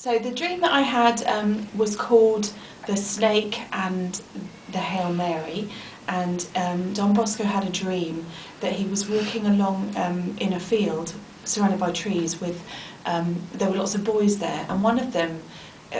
So the dream that I had was called The Snake and the Hail Mary, and Don Bosco had a dream that he was walking along in a field surrounded by trees with, there were lots of boys there, and one of them,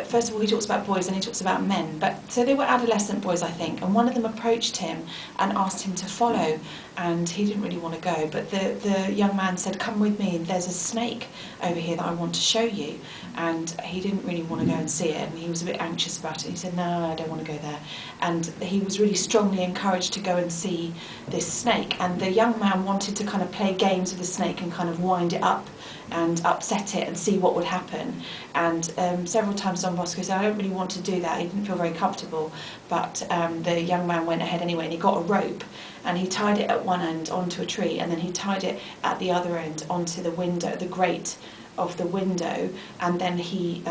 first of all he talks about boys and he talks about men, but so they were adolescent boys I think, and one of them approached him and asked him to follow, and he didn't really want to go, but the young man said, "Come with me, there's a snake over here that I want to show you," and he didn't really want to go and see it, and he was a bit anxious about it. He said, "No, I don't want to go there," and he was really strongly encouraged to go and see this snake, and the young man wanted to kind of play games with the snake and kind of wind it up and upset it and see what would happen, and several times Don Bosco said, "I don't really want to do that," he didn't feel very comfortable, but the young man went ahead anyway, and he got a rope and he tied it at one end onto a tree, and then he tied it at the other end onto the window, the grate of the window, and then he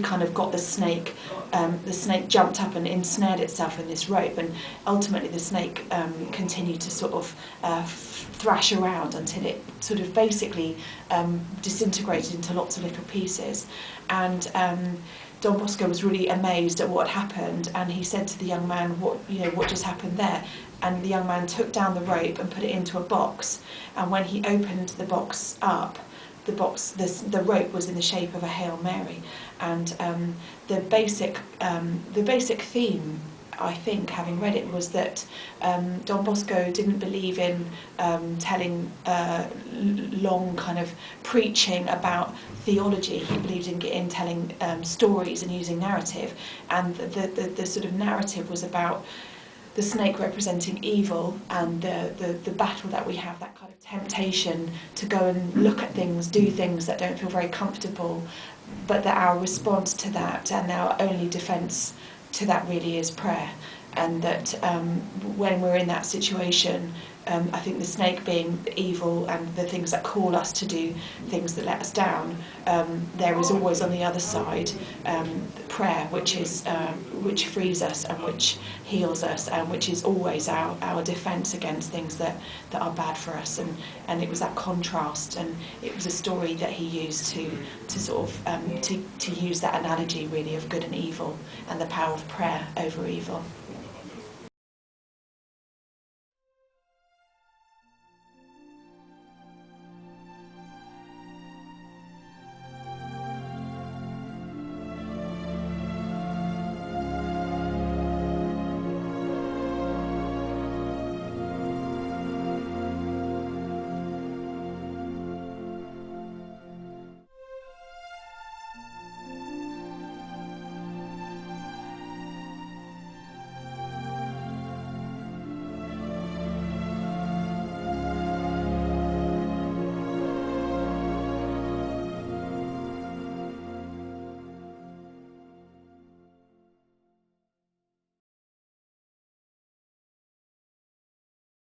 kind of got the snake jumped up and ensnared itself in this rope, and ultimately the snake continued to sort of thrash around until it sort of basically disintegrated into lots of little pieces. And Don Bosco was really amazed at what happened, and he said to the young man, what just happened there?" And the young man took down the rope and put it into a box, and when he opened the box up, the rope was in the shape of a Hail Mary, and the basic theme, I think, having read it, was that Don Bosco didn't believe in telling long kind of preaching about theology. He believed in telling stories and using narrative, and the sort of narrative was about the snake representing evil, and the battle that we have, that kind of temptation to go and look at things, do things that don't feel very comfortable, but that our response to that and our only defence to that really is prayer. And that when we're in that situation, I think the snake being evil and the things that call us to do things that let us down, there is always on the other side prayer, which frees us and which heals us, and which is always our defence against things that are bad for us. And it was that contrast, and it was a story that he used to sort of to use that analogy really of good and evil and the power of prayer over evil.